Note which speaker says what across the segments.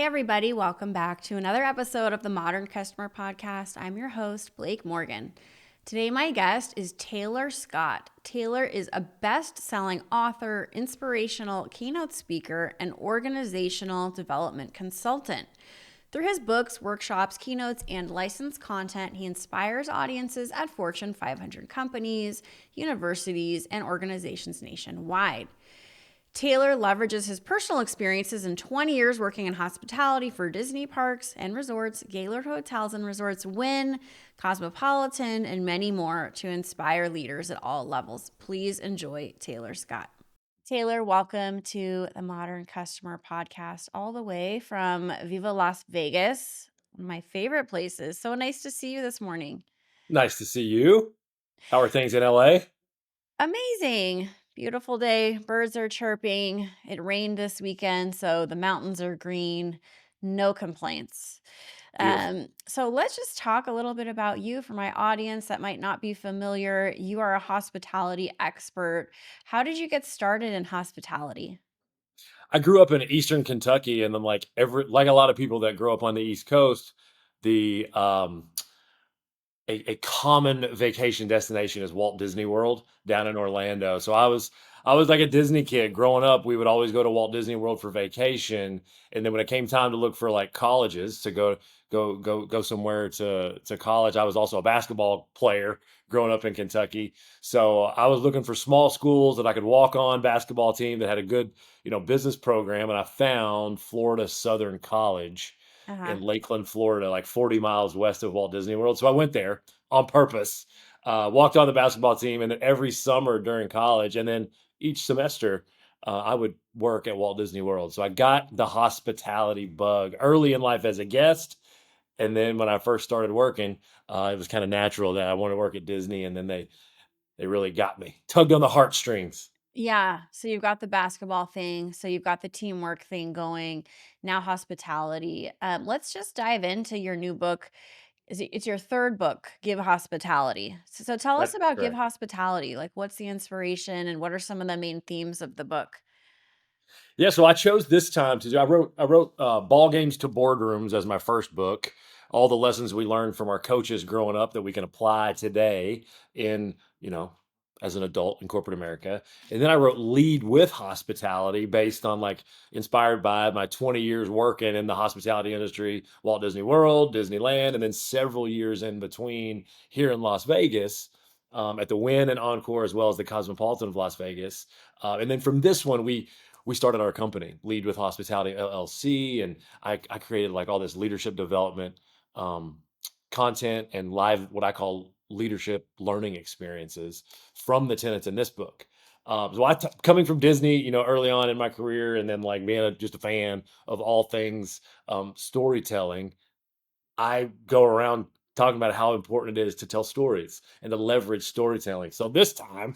Speaker 1: everybody, welcome back to another episode of the Modern Customer Podcast. I'm your host, Blake Morgan. Today, my guest is Taylor Scott. Taylor is a best-selling author, inspirational keynote speaker, and organizational development consultant. Through his books, workshops, keynotes, and licensed content, he inspires audiences at Fortune 500 companies, universities, and organizations nationwide. Taylor leverages his personal experiences in 20 years working in hospitality for Disney parks and resorts, Gaylord Hotels and Resorts, Wynn, Cosmopolitan, and many more to inspire leaders at all levels. Please enjoy Taylor Scott. Taylor, welcome to the Modern Customer Podcast, all the way from Viva Las Vegas, one of my favorite places. So nice to see you this morning.
Speaker 2: Nice to see you. How are things in LA?
Speaker 1: Amazing. Beautiful day. Birds are chirping. It rained this weekend, so the mountains are green. No complaints.
Speaker 2: Beautiful.
Speaker 1: So let's just talk a little bit about you for my audience that might not be familiar. You are a hospitality expert. How did you get started in hospitality?
Speaker 2: I grew up in Eastern Kentucky, and then like a lot of people that grow up on the East Coast, the a common vacation destination is Walt Disney World down in Orlando. So I was like a Disney kid growing up. We would always go to Walt Disney World for vacation, and then when it came time to look for like colleges to go somewhere to college, I was also a basketball player growing up in Kentucky. So I was looking for small schools that I could walk on basketball team that had a good, business program, and I found Florida Southern College
Speaker 1: Uh-huh.
Speaker 2: in Lakeland, Florida, like 40 miles west of Walt Disney World. So I went there on purpose, walked on the basketball team, and then every summer during college, and then each semester, I would work at Walt Disney World. So I got the hospitality bug early in life as a guest. And then when I first started working, it was kind of natural that I wanted to work at Disney. And then they really got me, tugged on the heartstrings.
Speaker 1: Yeah. So you've got the basketball thing. So you've got the teamwork thing going. Now hospitality. Let's just dive into your new book. It's your third book, Give Hospitality. So tell us
Speaker 2: That's
Speaker 1: about Give
Speaker 2: correct.
Speaker 1: Hospitality. Like, what's the inspiration and what are some of the main themes of the book?
Speaker 2: Yeah, so I chose this time to do. I wrote Ball Games to Boardrooms as my first book. All the lessons we learned from our coaches growing up that we can apply today in as an adult in corporate America. And then I wrote Lead with Hospitality, based on like inspired by my 20 years working in the hospitality industry, Walt Disney World, Disneyland, and then several years in between here in Las Vegas. At the Wynn and Encore, as well as the Cosmopolitan of Las Vegas, and then from this one, we started our company, Lead with Hospitality LLC, and I created like all this leadership development um, content and live, what I call leadership learning experiences from the tenants in this book. Coming from Disney, early on in my career, and then like being just a fan of all things storytelling, I go around talking about how important it is to tell stories and to leverage storytelling. So this time,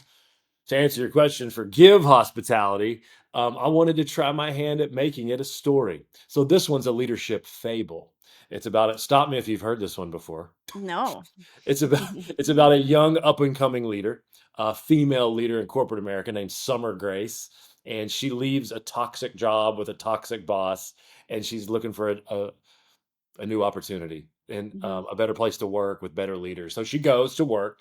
Speaker 2: to answer your question, for Give Hospitality, I wanted to try my hand at making it a story. So this one's a leadership fable. It's about it. Stop me if you've heard this one before.
Speaker 1: No.
Speaker 2: It's about it's about a young up and coming leader, a female leader in corporate America named Summer Grace, and she leaves a toxic job with a toxic boss, and she's looking for a new opportunity and
Speaker 1: Mhm.
Speaker 2: a better place to work with better leaders. So she goes to work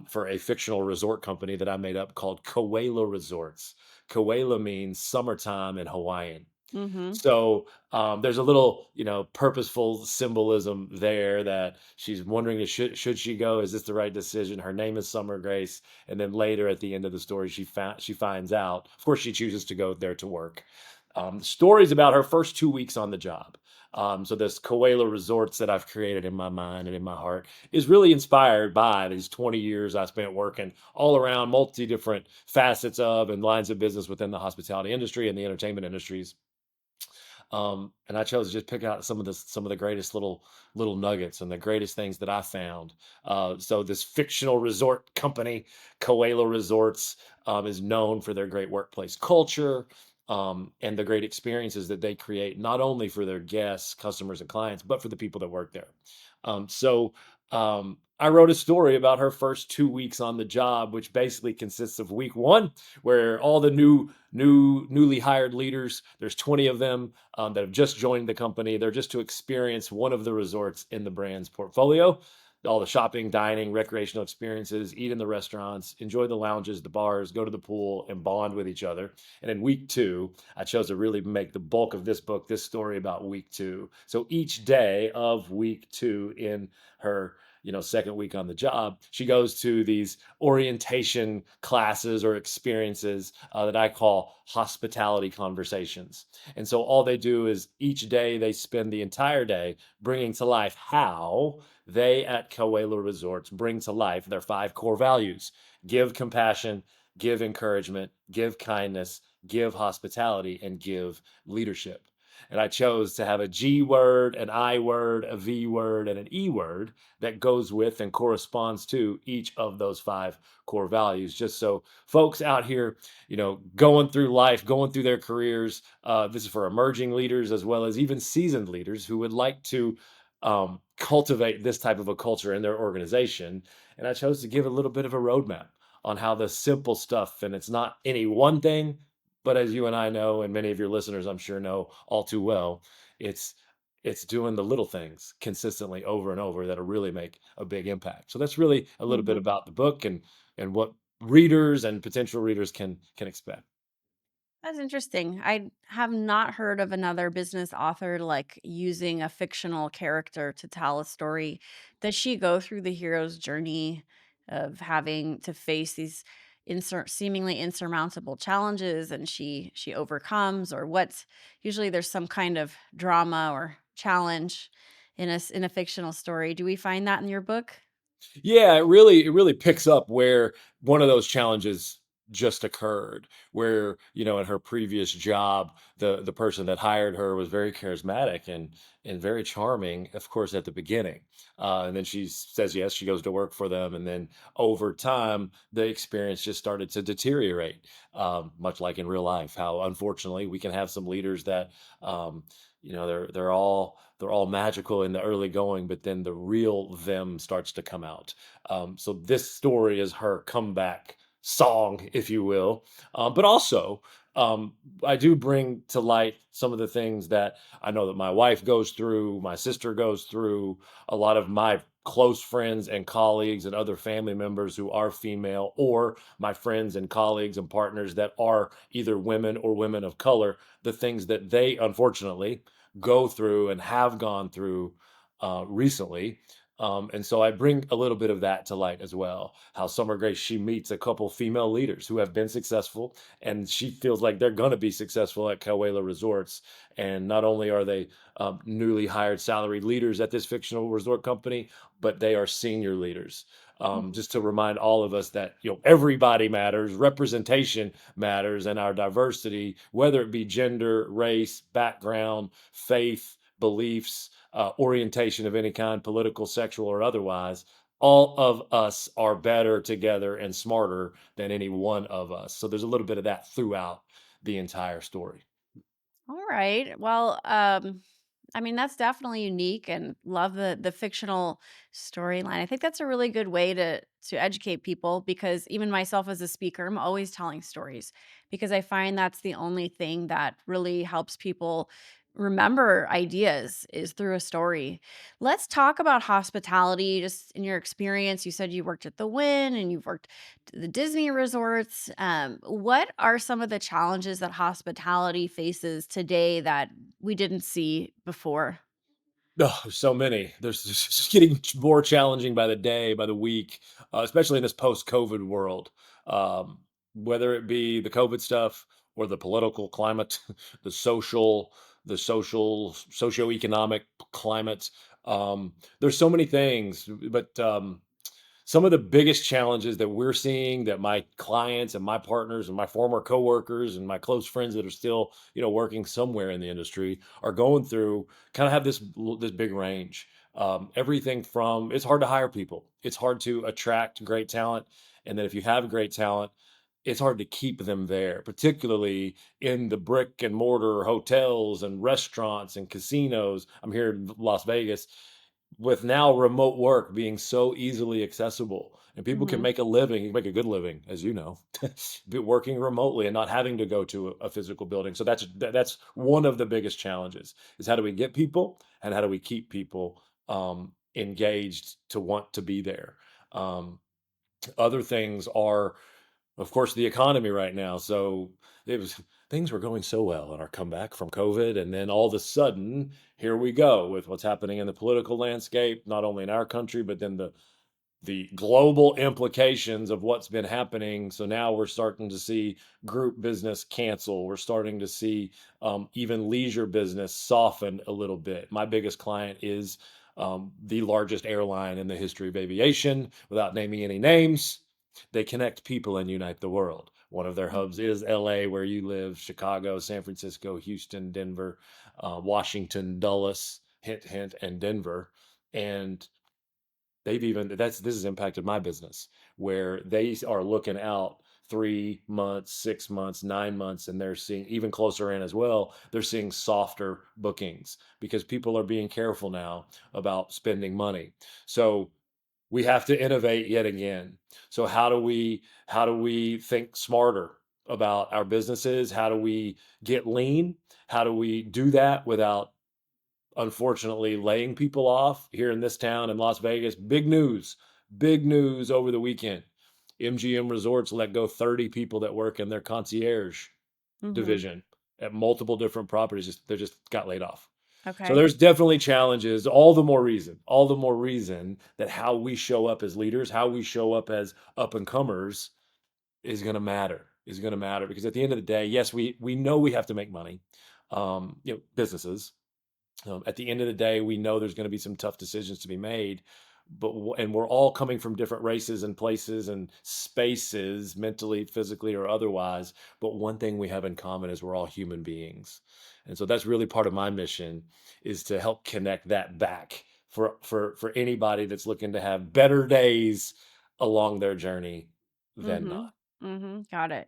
Speaker 2: for a fictional resort company that I made up called Koala Resorts. Koala means summertime in Hawaiian.
Speaker 1: Mhm.
Speaker 2: So there's a little, purposeful symbolism there that she's wondering, should she go? Is this the right decision? Her name is Summer Grace, and then later at the end of the story, she finds out. Of course, she chooses to go there to work. The story's about her first 2 weeks on the job. So this Koala Resorts that I've created in my mind and in my heart is really inspired by these 20 years I spent working all around multi different facets of and lines of business within the hospitality industry and the entertainment industries. And I chose to just pick out some of the greatest little nuggets and the greatest things that I found. So this fictional resort company, Koala Resorts, is known for their great workplace culture, and the great experiences that they create, not only for their guests, customers, and clients, but for the people that work there. So I wrote a story about her first 2 weeks on the job, which basically consists of week one, where all the newly hired leaders, there's 20 of them that have just joined the company. They're just to experience one of the resorts in the brand's portfolio. All the shopping, dining, recreational experiences, eat in the restaurants, enjoy the lounges, the bars, go to the pool, and bond with each other. And in week two, I chose to really make the bulk of this book, this story about week two. So each day of week two in her second week on the job, she goes to these orientation classes or experiences that I call hospitality conversations. And so all they do is each day they spend the entire day bringing to life how they at Coelho Resorts bring to life their five core values: give compassion, give encouragement, give kindness, give hospitality, and give leadership. And I chose to have a G word, an I word, a V word, and an E word that goes with and corresponds to each of those five core values. Just so folks out here, going through life, going through their careers, this is for emerging leaders as well as even seasoned leaders who would like to cultivate this type of a culture in their organization. And I chose to give a little bit of a roadmap on how the simple stuff, and it's not any one thing, but as you and I know, and many of your listeners, I'm sure, know all too well, it's it's doing the little things consistently over and over that'll really make a big impact. So that's really a little bit
Speaker 1: Mhm.
Speaker 2: about the book and what readers and potential readers can expect.
Speaker 1: That's interesting. I have not heard of another business author like using a fictional character to tell a story. Does she go through the hero's journey of having to face these seemingly insurmountable challenges and she overcomes, or what's usually there's some kind of drama or challenge in a fictional story. Do we find that in your book?
Speaker 2: Yeah, it really picks up where one of those challenges just occurred, where, in her previous job, the person that hired her was very charismatic and very charming, of course, at the beginning. And then she says yes, she goes to work for them, and then over time, the experience just started to deteriorate, much like in real life. How unfortunately we can have some leaders that they're all magical in the early going, but then the real them starts to come out. So this story is her comeback song, if you will. But also, I do bring to light some of the things that I know that my wife goes through, my sister goes through, a lot of my close friends and colleagues and other family members who are female, or my friends and colleagues and partners that are either women or women of color, the things that they unfortunately go through and have gone through recently. And so I bring a little bit of that to light as well. How Summer Grace, she meets a couple female leaders who have been successful, and she feels like they're going to be successful at Coelho Resorts. And not only are they newly hired salaried leaders at this fictional resort company, but they are senior leaders. Just to remind all of us that everybody matters, representation matters, and our diversity, whether it be gender, race, background, faith, beliefs, orientation of any kind, political, sexual, or otherwise, all of us are better together and smarter than any one of us. So there's a little bit of that throughout the entire story.
Speaker 1: All right. Well, I mean, that's definitely unique and love the fictional storyline. I think that's a really good way to educate people because even myself as a speaker, I'm always telling stories because I find that's the only thing that really helps people remember ideas is through a story. Let's talk about hospitality just in your experience. You said you worked at the Wynn and you've worked at the Disney resorts. What are some of the challenges that hospitality faces today that we didn't see before?
Speaker 2: Oh, so many. There's just getting more challenging by the day, by the week, especially in this post-COVID world. Um, whether it be the COVID stuff or the political climate, the social, socioeconomic climate. There's so many things, but some of the biggest challenges that we're seeing, that my clients and my partners and my former coworkers and my close friends that are still working somewhere in the industry are going through, kind of have this big range. Everything from, it's hard to hire people, it's hard to attract great talent, and then if you have great talent, it's hard to keep them there, particularly in the brick and mortar hotels and restaurants and casinos. I'm here in Las Vegas. with now remote work being so easily accessible and people can
Speaker 1: Mm-hmm.
Speaker 2: make a living, you can make a good living, as you know, working remotely and not having to go to a physical building. So that's one of the biggest challenges is how do we get people and how do we keep people engaged to want to be there. Um, Other things are, of course, the economy right now. So it was things were going so well in our comeback from COVID, and then all of a sudden, here we go with what's happening in the political landscape, not only in our country, but then the global implications of what's been happening. So now we're starting to see group business cancel. We're starting to see even leisure business soften a little bit. My biggest client is the largest airline in the history of aviation, without naming any names. They connect people and unite the world. One of their hubs is LA, where you live, Chicago, San Francisco, Houston, Denver, Washington, Dulles, hint, hint, and Denver. And they've even this has impacted my business where they are looking out 3 months, 6 months, 9 months, and they're seeing even closer in as well. They're seeing softer bookings because people are being careful now about spending money. So we have to innovate yet again. So how do we think smarter about our businesses? How do we get lean? How do we do that without unfortunately laying people off here in this town in Las Vegas? Big news over the weekend. MGM Resorts let go 30 people that work in their concierge
Speaker 1: Mm-hmm.
Speaker 2: division at multiple different properties. They just got laid off. So
Speaker 1: Okay.
Speaker 2: there's definitely challenges. All the more reason that how we show up as leaders, how we show up as up and comers is going to matter. Is going to matter because at the end of the day, yes, we know we have to make money. Businesses, at the end of the day, we know there's going to be some tough decisions to be made, but and we're all coming from different races and places and spaces, mentally, physically, or otherwise. But one thing we have in common is we're all human beings, and so that's really part of my mission is to help connect that back for anybody that's looking to have better days along their journey than
Speaker 1: Mm-hmm.
Speaker 2: not.
Speaker 1: Mm-hmm. Got it.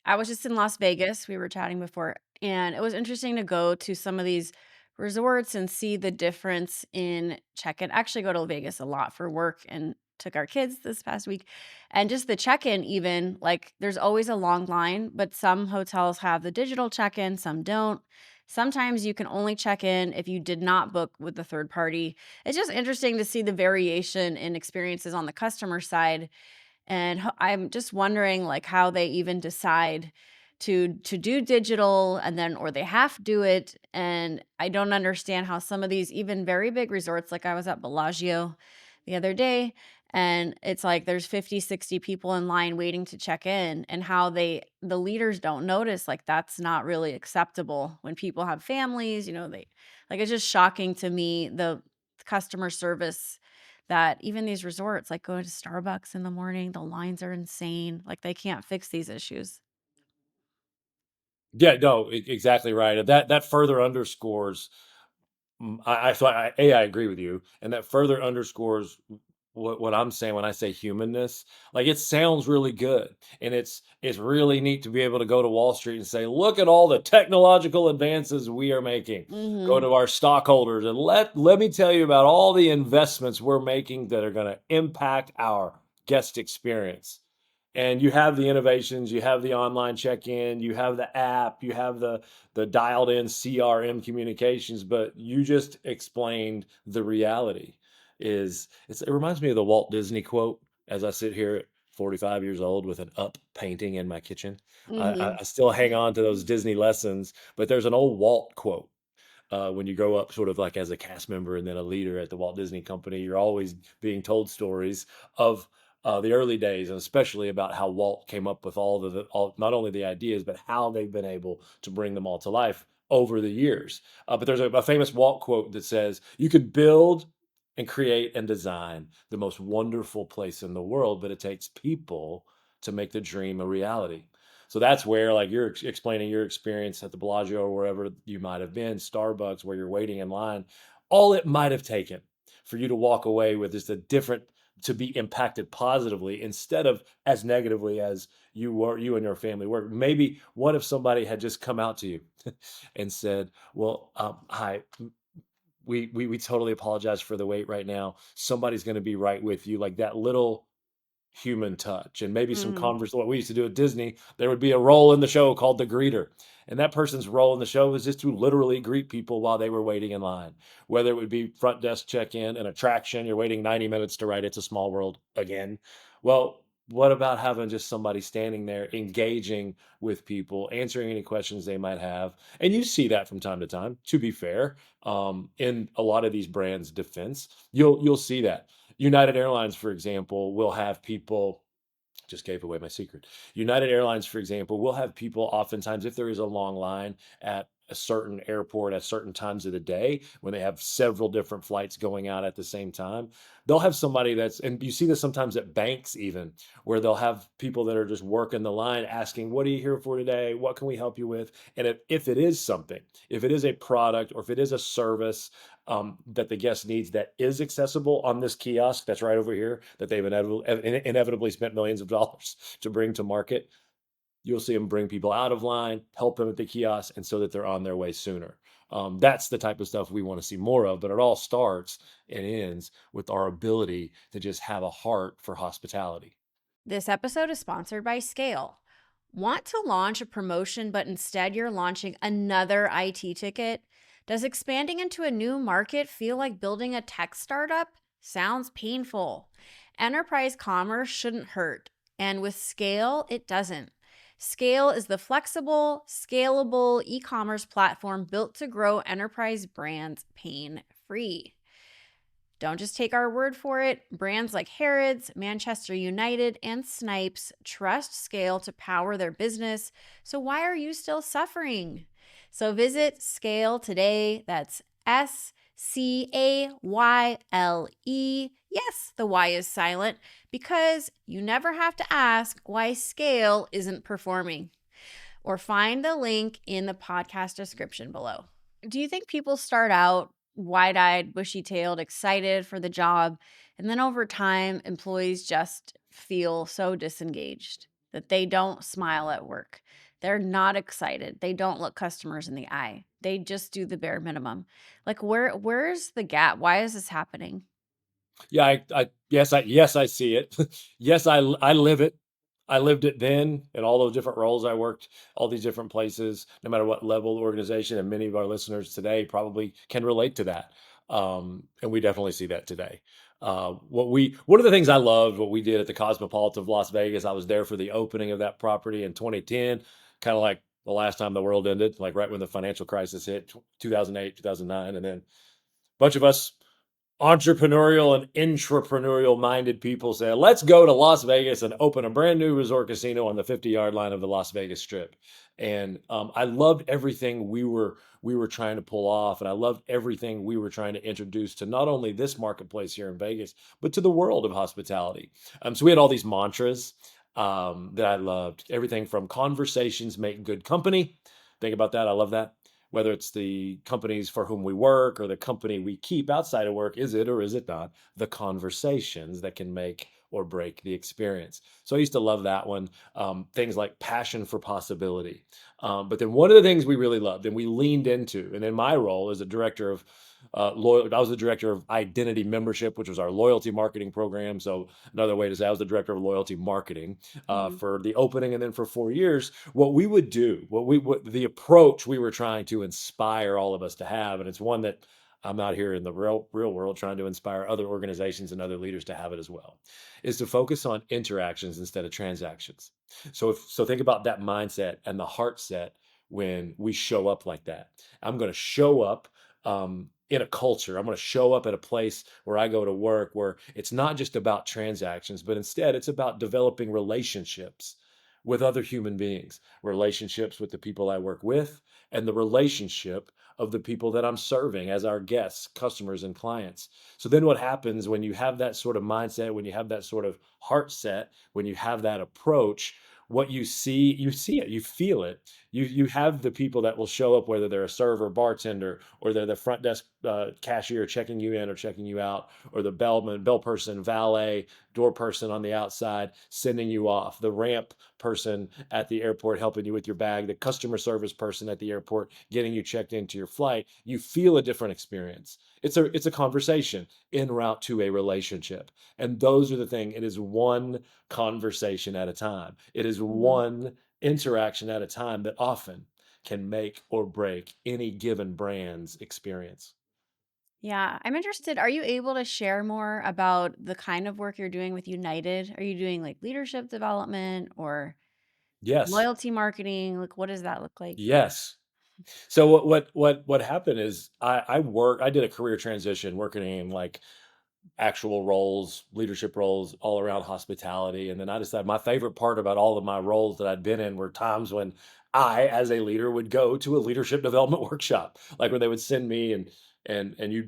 Speaker 1: I was just in Las Vegas, we were chatting before, and it was interesting to go to some of these resorts and see the difference in check-in. Actually go to Vegas a lot for work and took our kids this past week. And just the check-in even, like there's always a long line, but some hotels have the digital check-in, some don't. Sometimes you can only check in if you did not book with the third party. It's just interesting to see the variation in experiences on the customer side and I'm just wondering, like, how they even decide to do digital and then or they have to do it, and I don't understand how some of these even very big resorts like I was at Bellagio the other day, and it's like there's 50, 60 people in line waiting to check in, and how the leaders don't notice, like, that's not really acceptable when people have families, they like, it's just shocking to me, the customer service that even these resorts, like going to Starbucks in the morning, the lines are insane. Like they can't fix these issues.
Speaker 2: Yeah, no, exactly right. And that further underscores I agree with you, and that further underscores what I'm saying when I say humanness. Like it sounds really good, and it's really neat to be able to go to Wall Street and say, "Look at all the technological advances we are making." Go
Speaker 1: Mhm.
Speaker 2: to our stockholders and let me tell you about all the investments we're making that are going to impact our guest experience. And you have the innovations, you have the online check-in, you have the app, you have the dialed in CRM communications, but you just explained the reality it reminds me of the Walt Disney quote as I sit here at 45 years old with an up painting in my kitchen. I
Speaker 1: Mhm.
Speaker 2: still hang on to those Disney lessons, but there's an old Walt quote. When you grow up sort of like as a cast member and then a leader at the Walt Disney Company, you're always being told stories of the early days, and especially about how Walt came up with all not only the ideas, but how they've been able to bring them all to life over the years. But there's a famous Walt quote that says, "You could build and create and design the most wonderful place in the world, but it takes people to make the dream a reality." So that's where, like, you're explaining your experience at the Bellagio or wherever you might have been, Starbucks, where you're waiting in line, all it might have taken for you to walk away with is to be impacted positively instead of as negatively as you and your family were. Maybe what if somebody had just come out to you and said, "Well, hi, we totally apologize for the wait right now. Somebody's going to be right with you. Like that little human touch and maybe some
Speaker 1: Mhm.
Speaker 2: converse. What we used to do at Disney, there would be a role in the show called the greeter. And that person's role in the show was just to literally greet people while they were waiting in line. Whether it would be front desk check in, an attraction, you're waiting 90 minutes to write It's a Small World again. Well, what about having just somebody standing there engaging with people, answering any questions they might have? And you see that from time to time, to be fair, in a lot of these brands' defense. You'll see that. United Airlines, for example, will have people, just gave away my secret. United Airlines, for example, will have people oftentimes, if there is a long line at a certain airport at certain times of the day, when they have several different flights going out at the same time, they'll have somebody that's, and you see this sometimes at banks even, where they'll have people that are just working the line asking, what are you here for today? What can we help you with? And if it is something, if it is a product or if it is a service that the guest needs that is accessible on this kiosk that's right over here that they've inevitably spent millions of dollars to bring to market, you'll see them bring people out of line, help them at the kiosk, and so that they're on their way sooner. That's the type of stuff we want to see more of, but it all starts and ends with our ability to just have a heart for hospitality.
Speaker 1: This episode is sponsored by Scale. Want to launch a promotion, but instead you're launching another IT ticket? Does expanding into a new market feel like building a tech startup? Sounds painful. Enterprise commerce shouldn't hurt, and with Scale, it doesn't. Scale is the flexible, scalable e commerce platform built to grow enterprise brands pain free. Don't just take our word for it. Brands like Harrods, Manchester United, and Snipes trust Scale to power their business. So why are you still suffering? So visit Scale today. That's SCAYLE. Yes, the Y is silent because you never have to ask why Scale isn't performing. Or find the link in the podcast description below. Do you think people start out wide eyed, bushy tailed, excited for the job, and then over time, employees just feel so disengaged that they don't smile at work? They're not excited. They don't look customers in the eye. They just do the bare minimum. Like where's the gap? Why is this happening?
Speaker 2: Yeah, yes, I see it. Yes, I live it. I lived it then in all those different roles I worked, all these different places, no matter what level of organization. And many of our listeners today probably can relate to that. And we definitely see that today. One of the things I loved, what we did at the Cosmopolitan of Las Vegas, I was there for the opening of that property in 2010, kind of like the last time the world ended, like right when the financial crisis hit, 2008, 2009. And then a bunch of us entrepreneurial and intrapreneurial minded people say, let's go to Las Vegas and open a brand new resort casino on the 50-yard line of the Las Vegas Strip. And I loved everything we were trying to pull off, and I loved everything we were trying to introduce to not only this marketplace here in Vegas, but to the world of hospitality. So we had all these mantras that I loved. Everything from conversations make good company. Think about that. I love that. Whether it's the companies for whom we work or the company we keep outside of work, is it or is it not the conversations that can make or break the experience? So I used to love that one. Things like passion for possibility. But then one of the things we really loved and we leaned into, and in my role as a director of I was the director of identity membership, which was our loyalty marketing program. So another way to say I was the director of loyalty marketing
Speaker 1: Mhm.
Speaker 2: for the opening, and then for 4 years, what we would do, what the approach we were trying to inspire all of us to have, and it's one that I'm out here in the real world trying to inspire other organizations and other leaders to have it as well, is to focus on interactions instead of transactions. So think about that mindset and the heart set when we show up like that. I'm going to show up in a culture. I'm going to show up at a place where I go to work where it's not just about transactions, but instead it's about developing relationships with other human beings, relationships with the people I work with, and the relationship of the people that I'm serving as our guests, customers, and clients. So then what happens when you have that sort of mindset, when you have that sort of heart set, when you have that approach, what you see it, you feel it. You have the people that will show up, whether they're a server, bartender, or they're the front desk cashier checking you in or checking you out, or the bell person, valet, door person on the outside sending you off, the ramp person at the airport helping you with your bag, the customer service person at the airport getting you checked into your flight. You feel a different experience. It's a conversation en route to a relationship. And those are the thing. It is one conversation at a time. It is
Speaker 1: Hmm.
Speaker 2: one interaction at a time that often can make or break any given brand's experience.
Speaker 1: Yeah, I'm interested. Are you able to share more about the kind of work you're doing with United? Are you doing like leadership development or
Speaker 2: Yes.
Speaker 1: loyalty marketing? Like, what does that look like?
Speaker 2: Yes. So what happened is I did a career transition working in like actual roles, leadership roles all around hospitality. And then I decided my favorite part about all of my roles that I'd been in were times when I, as a leader, would go to a leadership development workshop, like when they would send me and you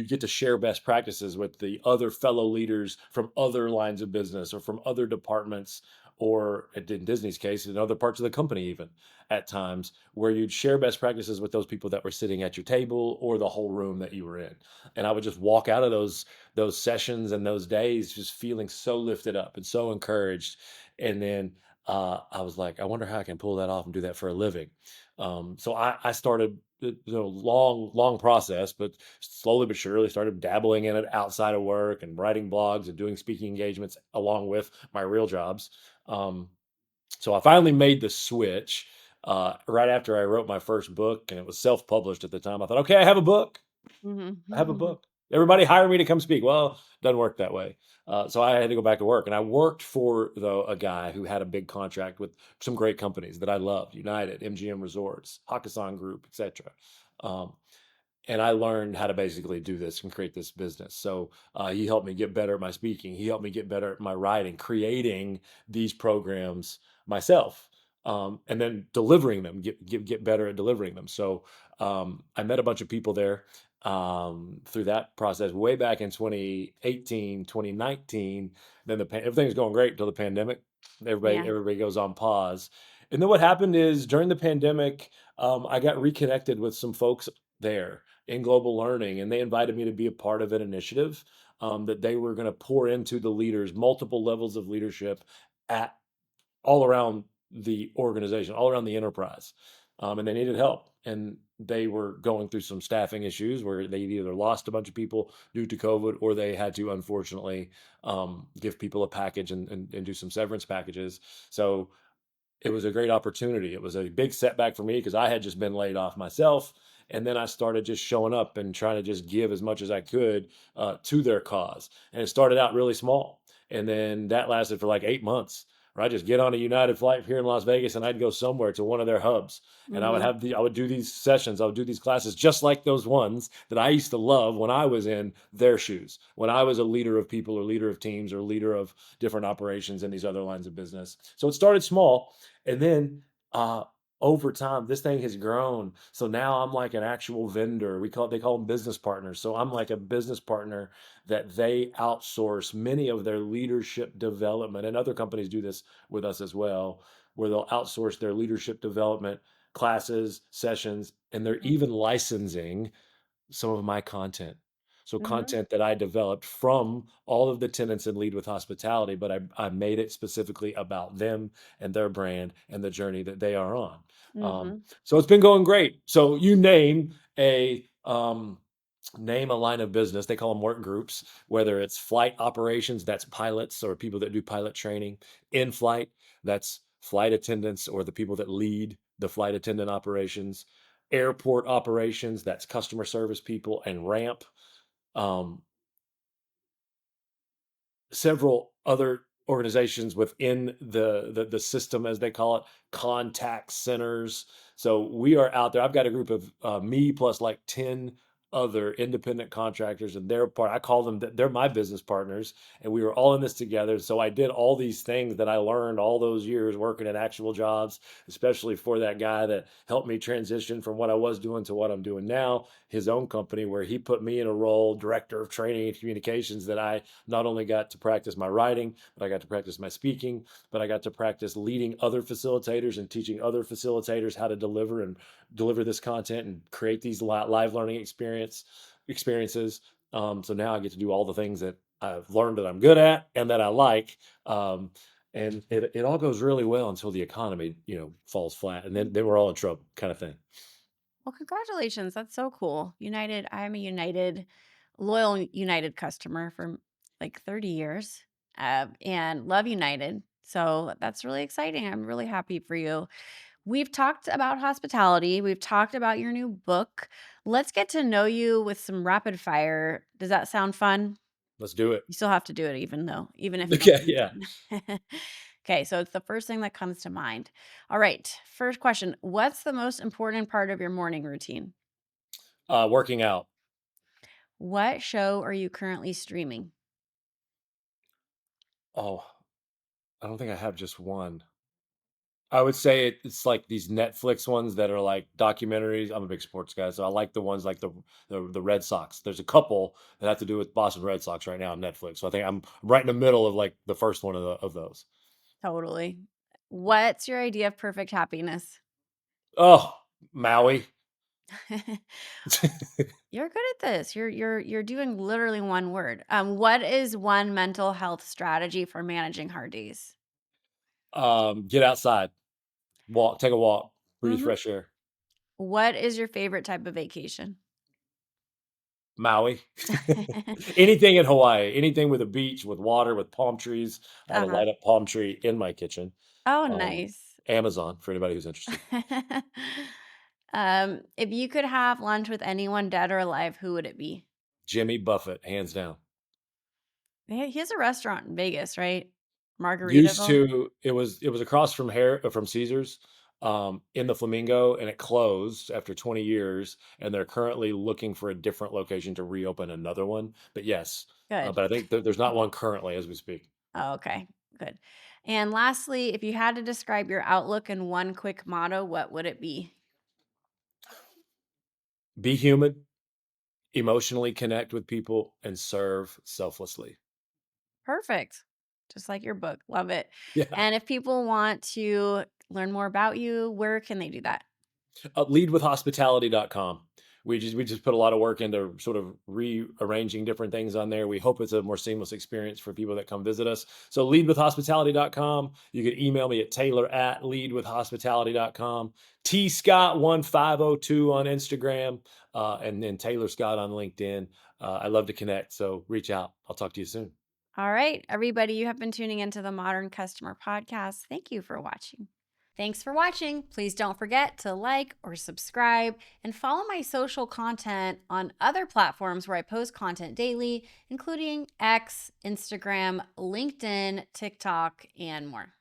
Speaker 2: get to share best practices with the other fellow leaders from other lines of business or from other departments, or in Disney's case, in other parts of the company, even at times, where you'd share best practices with those people that were sitting at your table or the whole room that you were in. And I would just walk out of those sessions and those days just feeling so lifted up and so encouraged. And then I was like, I wonder how I can pull that off and do that for a living. So I started, long process, but slowly but surely started dabbling in it outside of work and writing blogs and doing speaking engagements along with my real jobs. Um, so I finally made the switch right after I wrote my first book, and it was self-published at the time. I thought, okay, I have a book. I have a
Speaker 1: Mhm.
Speaker 2: book. Everybody hire me to come speak. Well, it doesn't work that way. So I had to go back to work, and I worked for though a guy who had a big contract with some great companies that I loved: United, MGM Resorts, Hakkasan Group, etc. Um, and I learned how to basically do this and create this business. So he helped me get better at my speaking. He helped me get better at my writing, creating these programs myself, and then delivering them. Get better at delivering them. So I met a bunch of people there through that process way back in 2018, 2019. Then everything was going great until the pandemic.
Speaker 1: Yeah.
Speaker 2: Everybody goes on pause. And then what happened is during the pandemic, I got reconnected with some folks there in global learning, and they invited me to be a part of an initiative that they were going to pour into the leaders, multiple levels of leadership at all around the organization, all around the enterprise. And they needed help. And they were going through some staffing issues where they either lost a bunch of people due to COVID, or they had to, unfortunately, give people a package and do some severance packages. So it was a great opportunity. It was a big setback for me because I had just been laid off myself. And then I started just showing up and trying to just give as much as I could to their cause. And it started out really small. And then that lasted for like 8 months, where I just get on a United flight here in Las Vegas and I'd go somewhere to one of their hubs. And
Speaker 1: Mhm.
Speaker 2: I would do these sessions, I would do these classes just like those ones that I used to love when I was in their shoes, when I was a leader of people or leader of teams or leader of different operations in these other lines of business. So it started small, and then uh, over time, this thing has grown. So now I'm like an actual vendor. They call them business partners. So I'm like a business partner that they outsource many of their leadership development, and other companies do this with us as well, where they'll outsource their leadership development classes, sessions, and they're even licensing some of my content. So
Speaker 1: Mhm.
Speaker 2: content that I developed from all of the tenants in Lead with Hospitality, but I made it specifically about them and their brand and the journey that they are on.
Speaker 1: Mhm.
Speaker 2: So it's been going great. So you name a line of business. They call them work groups, whether it's flight operations, that's pilots or people that do pilot training; in flight, that's flight attendants or the people that lead the flight attendant operations; airport operations, that's customer service people and ramp; um, several other organizations within the system, as they call it, contact centers. So we are out there. I've got a group of me plus like 10 other independent contractors, and I call them, they're my business partners, and we were all in this together. So I did all these things that I learned all those years working at actual jobs, especially for that guy that helped me transition from what I was doing to what I'm doing now, his own company, where he put me in a role, director of training and communications, that I not only got to practice my writing, but I got to practice my speaking, but I got to practice leading other facilitators and teaching other facilitators how to deliver this content and create these live learning experiences. So now I get to do all the things that I've learned that I'm good at and that I like. Um, and it all goes really well until the economy, falls flat, and then we're all in trouble, kind of thing.
Speaker 1: Well, congratulations. That's so cool. United, I'm a loyal United customer for like 30 years, and love United. So that's really exciting. I'm really happy for you. We've talked about hospitality. We've talked about your new book. Let's get to know you with some rapid fire. Does that sound fun?
Speaker 2: Let's do it.
Speaker 1: You still have to do it even if you don't
Speaker 2: Okay,
Speaker 1: think
Speaker 2: yeah.
Speaker 1: it's fun. Okay, so it's the first thing that comes to mind. All right, first question. What's the most important part of your morning routine?
Speaker 2: Working out.
Speaker 1: What show are you currently streaming?
Speaker 2: Oh, I don't think I have just one. I would say it's like these Netflix ones that are like documentaries. I'm a big sports guy, so I like the ones like the Red Sox. There's a couple that have to do with Boston Red Sox right now on Netflix. So I think I'm right in the middle of like the first one of those.
Speaker 1: Totally. What's your idea of perfect happiness?
Speaker 2: Oh, Maui.
Speaker 1: You're good at this. You're doing literally one word. What is one mental health strategy for managing hard days?
Speaker 2: Get outside, take a walk, breathe
Speaker 1: Mhm.
Speaker 2: fresh air.
Speaker 1: What is your favorite type of vacation?
Speaker 2: Maui. Anything in Hawaii, anything with a beach, with water, with palm trees. I have a
Speaker 1: Uh-huh.
Speaker 2: light up palm tree in my kitchen.
Speaker 1: Oh,
Speaker 2: Um,
Speaker 1: nice.
Speaker 2: Amazon for anybody who's interested.
Speaker 1: If you could have lunch with anyone dead or alive, who would it be?
Speaker 2: Jimmy Buffett, hands down.
Speaker 1: He has a restaurant in Vegas, right?
Speaker 2: Used
Speaker 1: Margaritaville?
Speaker 2: to, it was across from Caesars, in the Flamingo, and it closed after 20 years, and they're currently looking for a different location to reopen another one. But yes,
Speaker 1: Good.
Speaker 2: but I think there's not one currently as we speak.
Speaker 1: Oh, okay, good. And lastly, if you had to describe your outlook in one quick motto, what would it be?
Speaker 2: Be human, emotionally connect with people, and serve selflessly.
Speaker 1: Perfect. Just like your book. Love it.
Speaker 2: Yeah.
Speaker 1: And if people want to learn more about you, where can they do that?
Speaker 2: Leadwithhospitality.com. We just put a lot of work into sort of rearranging different things on there. We hope it's a more seamless experience for people that come visit us. So leadwithhospitality.com. You can email me at taylor@leadwithhospitality.com. tscott1502 on Instagram, and then Taylor Scott on LinkedIn. I love to connect, so reach out. I'll talk to you soon.
Speaker 1: All right, everybody, you have been tuning into the Modern Customer Podcast. Thank you for watching. Thanks for watching. Please don't forget to like or subscribe and follow my social content on other platforms where I post content daily, including X, Instagram, LinkedIn, TikTok, and more.